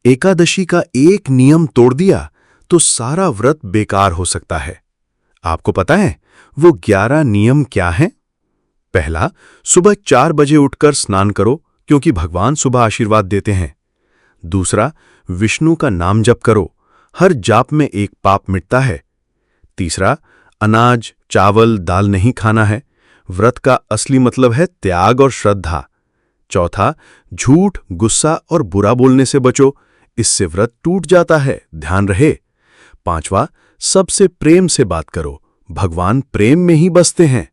एकादशी का एक नियम तोड़ दिया तो सारा व्रत बेकार हो सकता है। आपको पता है वो 11 नियम क्या हैं? पहला, सुबह 4 बजे उठकर स्नान करो क्योंकि भगवान सुबह आशीर्वाद देते हैं। दूसरा, विष्णु का नाम जप करो, हर जाप में एक पाप मिटता है। तीसरा, अनाज, चावल, दाल नहीं खाना है, व्रत का असली मतलब है त्याग और श्रद्धा। चौथा, झूठ, गुस्सा और बुरा बोलने से बचो, इससे व्रत टूट जाता है, ध्यान रहे। पांचवा, सबसे प्रेम से बात करो, भगवान प्रेम में ही बसते हैं।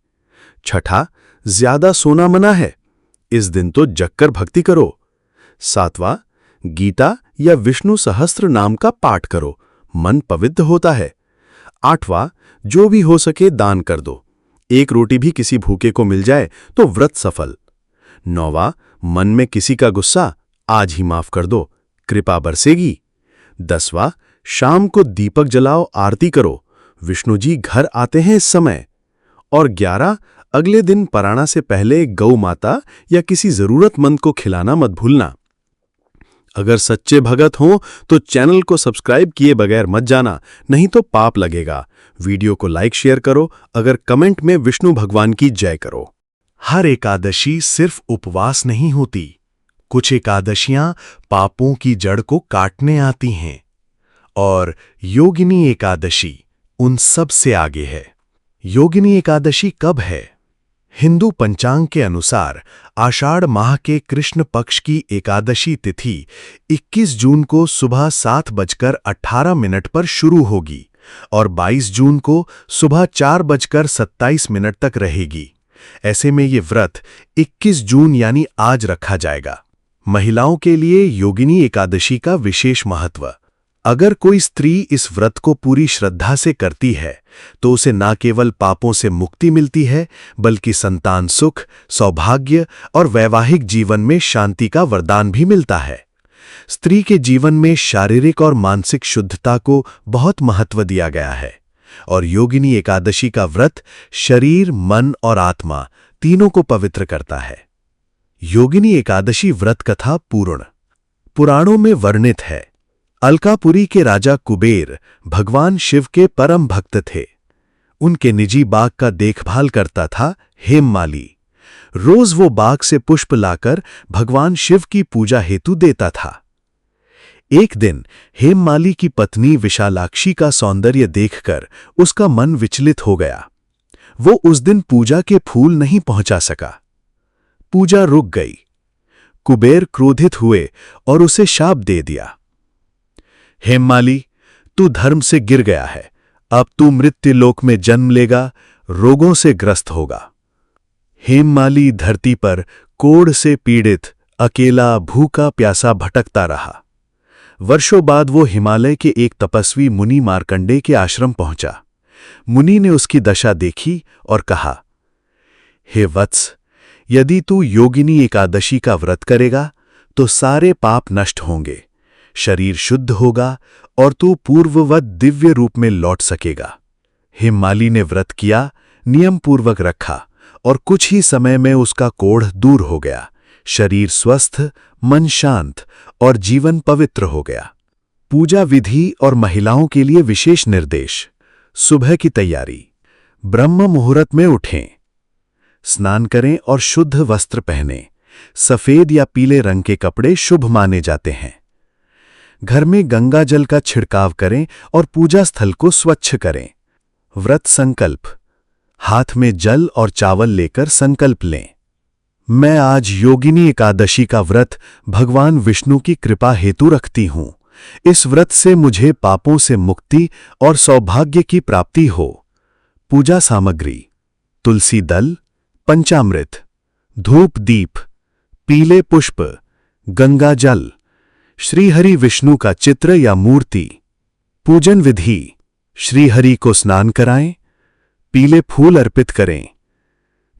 छठा, ज्यादा सोना मना है, इस दिन तो जगकर भक्ति करो। सातवां, गीता या विष्णु सहस्त्र नाम का पाठ करो, मन पवित्र होता है। आठवां, जो भी हो सके दान कर दो, एक रोटी भी किसी भूखे को मिल जाए तो व्रत सफल। नौवां, मन में किसी का गुस्सा आज ही माफ कर दो, कृपा बरसेगी। 10वां, शाम को दीपक जलाओ, आरती करो, विष्णु जी घर आते हैं इस समय। और 11, अगले दिन पराणा से पहले गौ माता या किसी जरूरतमंद को खिलाना मत भूलना। अगर सच्चे भगत हो तो चैनल को सब्सक्राइब किए बगैर मत जाना, नहीं तो पाप लगेगा। वीडियो को लाइक शेयर करो, अगर कमेंट में विष्णु भगवान की जय करो। हर एकादशी सिर्फ उपवास नहीं होती, कुछ एकादशियां पापों की जड़ को काटने आती हैं और योगिनी एकादशी उन सब से आगे है। योगिनी एकादशी कब है? हिंदू पंचांग के अनुसार आषाढ़ माह के कृष्ण पक्ष की एकादशी तिथि 21 जून को सुबह 7:18 पर शुरू होगी और 22 जून को सुबह 4:27 तक रहेगी। ऐसे में ये व्रत 21 जून यानी आज रखा जाएगा। महिलाओं के लिए योगिनी एकादशी का विशेष महत्व। अगर कोई स्त्री इस व्रत को पूरी श्रद्धा से करती है तो उसे न केवल पापों से मुक्ति मिलती है बल्कि संतान सुख, सौभाग्य और वैवाहिक जीवन में शांति का वरदान भी मिलता है। स्त्री के जीवन में शारीरिक और मानसिक शुद्धता को बहुत महत्व दिया गया है और योगिनी एकादशी का व्रत शरीर, मन और आत्मा तीनों को पवित्र करता है। योगिनी एकादशी व्रत कथा पूर्ण पुराणों में वर्णित है। अलकापुरी के राजा कुबेर भगवान शिव के परम भक्त थे। उनके निजी बाग का देखभाल करता था हेममाली। रोज वो बाग से पुष्प लाकर भगवान शिव की पूजा हेतु देता था। एक दिन हेममाली की पत्नी विशालाक्षी का सौंदर्य देखकर उसका मन विचलित हो गया। वो उस दिन पूजा के फूल नहीं पहुंचा सका। पूजा रुक गई। कुबेर क्रोधित हुए और उसे शाप दे दिया। हेममाली, तू धर्म से गिर गया है, अब तू मृत्युलोक में जन्म लेगा, रोगों से ग्रस्त होगा। हेममाली धरती पर कोढ़ से पीड़ित, अकेला, भूखा प्यासा भटकता रहा। वर्षों बाद वो हिमालय के एक तपस्वी मुनि मार्कंडेय के आश्रम पहुंचा। मुनि ने उसकी दशा देखी और कहा, हे वत्स, यदि तू योगिनी एकादशी का व्रत करेगा तो सारे पाप नष्ट होंगे, शरीर शुद्ध होगा और तू पूर्ववत दिव्य रूप में लौट सकेगा। हेममाली ने व्रत किया, नियम पूर्वक रखा और कुछ ही समय में उसका कोढ़ दूर हो गया, शरीर स्वस्थ, मन शांत और जीवन पवित्र हो गया। पूजा विधि और महिलाओं के लिए विशेष निर्देश। सुबह की तैयारी। ब्रह्म मुहूर्त में उठें, स्नान करें और शुद्ध वस्त्र पहनें। सफेद या पीले रंग के कपड़े शुभ माने जाते हैं। घर में गंगा जल का छिड़काव करें और पूजा स्थल को स्वच्छ करें। व्रत संकल्प। हाथ में जल और चावल लेकर संकल्प लें, मैं आज योगिनी एकादशी का व्रत भगवान विष्णु की कृपा हेतु रखती हूं। इस व्रत से मुझे पापों से मुक्ति और सौभाग्य की प्राप्ति हो। पूजा सामग्री। तुलसी दल, पंचामृत, धूप दीप, पीले पुष्प, गंगा जल, श्रीहरि विष्णु का चित्र या मूर्ति। पूजन विधि। श्रीहरि को स्नान कराएं, पीले फूल अर्पित करें,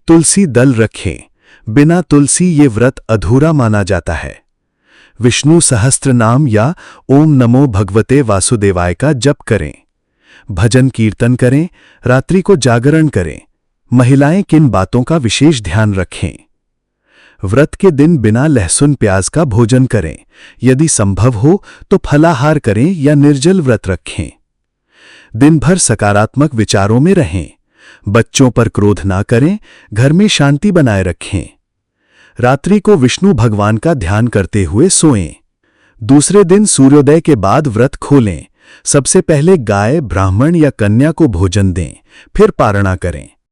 तुलसी दल रखें, बिना तुलसी ये व्रत अधूरा माना जाता है। विष्णु सहस्त्र नाम या ओम नमो भगवते वासुदेवाय का जप करें, भजन कीर्तन करें, रात्रि को जागरण करें। महिलाएं किन बातों का विशेष ध्यान रखें? व्रत के दिन बिना लहसुन प्याज का भोजन करें। यदि संभव हो तो फलाहार करें या निर्जल व्रत रखें। दिन भर सकारात्मक विचारों में रहें। बच्चों पर क्रोध ना करें, घर में शांति बनाए रखें। रात्रि को विष्णु भगवान का ध्यान करते हुए सोएं। दूसरे दिन सूर्योदय के बाद व्रत खोलें। सबसे पहले गाय, ब्राह्मण या कन्या को भोजन दें, फिर पारणा करें।